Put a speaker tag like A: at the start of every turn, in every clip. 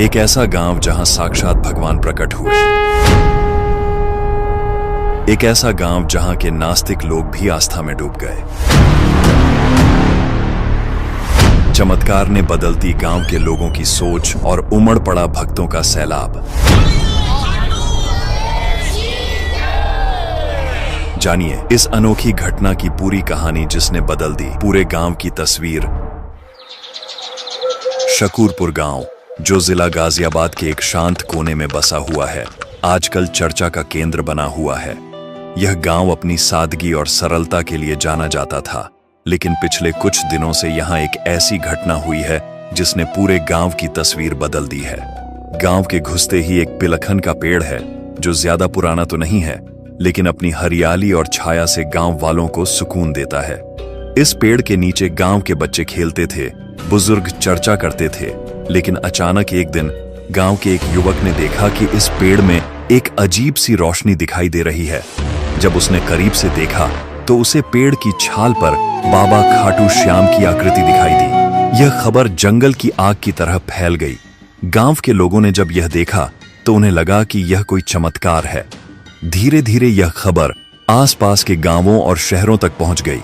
A: एक ऐसा गांव जहां साक्षात भगवान प्रकट हुए। एक ऐसा गांव जहां के नास्तिक लोग भी आस्था में डूब गए। चमत्कार ने बदलती गांव के लोगों की सोच और उमड़ पड़ा भक्तों का सैलाब। जानिए इस अनोखी घटना की पूरी कहानी जिसने बदल दी पूरे गांव की तस्वीर। शकूरपुर गांव, जो जिला गाजियाबाद के एक शांत कोने में बसा हुआ है, आजकल चर्चा का केंद्र बना हुआ है। यह गांव अपनी सादगी और सरलता के लिए जाना जाता था, लेकिन पिछले कुछ दिनों से यहाँ एक ऐसी घटना हुई है जिसने पूरे गांव की तस्वीर बदल दी है। गांव के घुसते ही एक पिलखन का पेड़ है, जो ज्यादा पुराना तो नहीं है, लेकिन अपनी हरियाली और छाया से गांव वालों को सुकून देता है। इस पेड़ के नीचे गांव के बच्चे खेलते थे, बुजुर्ग चर्चा करते थे, लेकिन अचानक एक दिन गांव के एक युवक ने देखा कि इस पेड़ में एक अजीब सी रोशनी दिखाई दे रही है। जब उसने करीब से देखा तो उसे पेड़ की छाल पर बाबा खाटू श्याम की आकृति दिखाई दी। यह खबर जंगल की आग की तरह फैल गई। गांव के लोगों ने जब यह देखा तो उन्हें लगा कि यह कोई चमत्कार है। धीरे धीरे यह खबर आसपास के गांवों और शहरों तक पहुंच गई।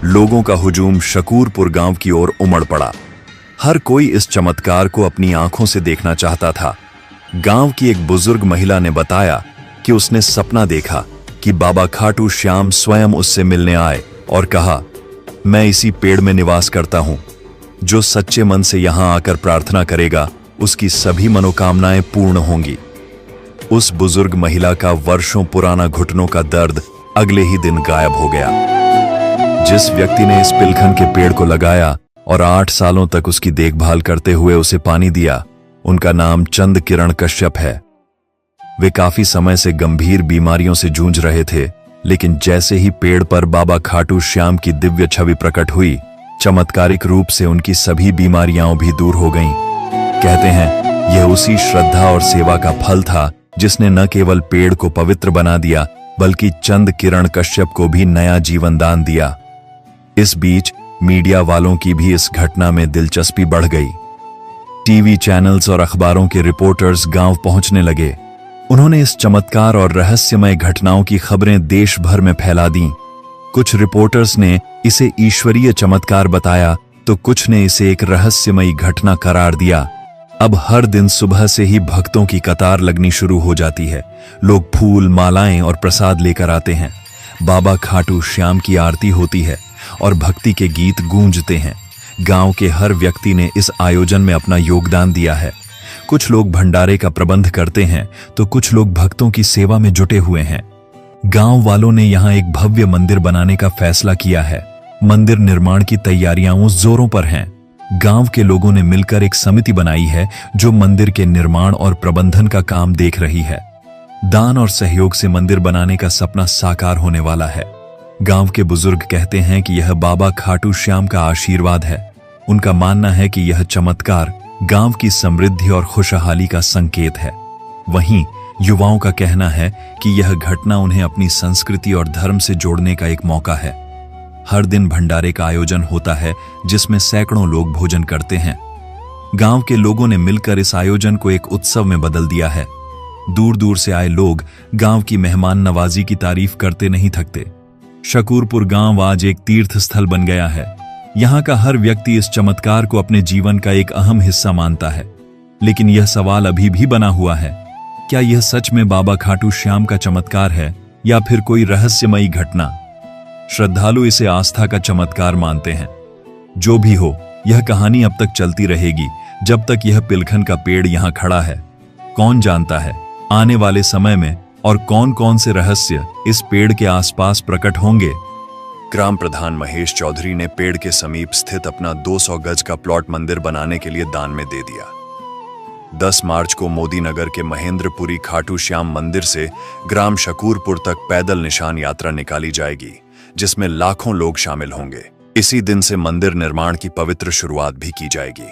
A: लोगों का हुजूम शकूरपुर गांव की ओर उमड़ पड़ा। हर कोई इस चमत्कार को अपनी आंखों से देखना चाहता था। गांव की एक बुजुर्ग महिला ने बताया कि उसने सपना देखा कि बाबा खाटू श्याम स्वयं उससे मिलने आए और कहा, मैं इसी पेड़ में निवास करता हूं। जो सच्चे मन से यहां आकर प्रार्थना करेगा, उसकी सभी मनोकामनाएं पूर्ण होंगी। उस बुजुर्ग महिला का वर्षों पुराना घुटनों का दर्द अगले ही दिन गायब हो गया। जिस व्यक्ति ने इस पिलखन के पेड़ को लगाया और 8 सालों तक उसकी देखभाल करते हुए उसे पानी दिया, उनका नाम चंद किरण कश्यप है। वे काफी समय से गंभीर बीमारियों से जूझ रहे थे, लेकिन जैसे ही पेड़ पर बाबा खाटू श्याम की दिव्य छवि प्रकट हुई, चमत्कारिक रूप से उनकी सभी बीमारियां भी दूर हो गईं। कहते हैं यह उसी श्रद्धा और सेवा का फल था जिसने न केवल पेड़ को पवित्र बना दिया, बल्कि चंद किरण कश्यप को भी नया जीवन दान दिया। इस बीच मीडिया वालों की भी इस घटना में दिलचस्पी बढ़ गई। टीवी चैनल्स और अखबारों के रिपोर्टर्स गांव पहुंचने लगे। उन्होंने इस चमत्कार और रहस्यमय घटनाओं की खबरें देश भर में फैला दी। कुछ रिपोर्टर्स ने इसे ईश्वरीय चमत्कार बताया, तो कुछ ने इसे एक रहस्यमयी घटना करार दिया। अब हर दिन सुबह से ही भक्तों की कतार लगनी शुरू हो जाती है। लोग फूल, मालाएं और प्रसाद लेकर आते हैं। बाबा खाटू श्याम की आरती होती है और भक्ति के गीत गूंजते हैं। गांव के हर व्यक्ति ने इस आयोजन में अपना योगदान दिया है। कुछ लोग भंडारे का प्रबंध करते हैं, तो कुछ लोग भक्तों की सेवा में जुटे हुए हैं। गांव वालों ने यहां एक भव्य मंदिर बनाने का फैसला किया है। मंदिर निर्माण की तैयारियां जोरों पर हैं। गांव के लोगों ने मिलकर एक समिति बनाई है जो मंदिर के निर्माण और प्रबंधन का काम देख रही है। दान और सहयोग से मंदिर बनाने का सपना साकार होने वाला है। गांव के बुजुर्ग कहते हैं कि यह बाबा खाटू श्याम का आशीर्वाद है। उनका मानना है कि यह चमत्कार गांव की समृद्धि और खुशहाली का संकेत है। वहीं युवाओं का कहना है कि यह घटना उन्हें अपनी संस्कृति और धर्म से जोड़ने का एक मौका है। हर दिन भंडारे का आयोजन होता है, जिसमें सैकड़ों लोग भोजन करते हैं। गांव के लोगों ने मिलकर इस आयोजन को एक उत्सव में बदल दिया है। दूर दूर से आए लोग गांव की मेहमान नवाजी की तारीफ करते नहीं थकते। शकूरपुर गांव आज एक तीर्थ स्थल बन गया है। यहाँ का हर व्यक्ति इस चमत्कार को अपने जीवन का एक अहम हिस्सा मानता है। लेकिन यह सवाल अभी भी बना हुआ है, क्या यह सच में बाबा खाटू श्याम का चमत्कार है या फिर कोई रहस्यमयी घटना? श्रद्धालु इसे आस्था का चमत्कार मानते हैं। जो भी हो, यह कहानी अब तक चलती रहेगी जब तक यह पिलखन का पेड़ यहाँ खड़ा है। कौन जानता है आने वाले समय में और कौन कौन से रहस्य इस पेड़ के आसपास प्रकट होंगे। ग्राम प्रधान महेश चौधरी ने पेड़ के समीप स्थित अपना 200 गज का प्लॉट मंदिर बनाने के लिए दान में दे दिया। 10 मार्च को मोदी नगर के महेंद्रपुरी खाटू श्याम मंदिर से ग्राम शकूरपुर तक पैदल निशान यात्रा निकाली जाएगी, जिसमें लाखों लोग शामिल होंगे। इसी दिन से मंदिर निर्माण की पवित्र शुरुआत भी की जाएगी।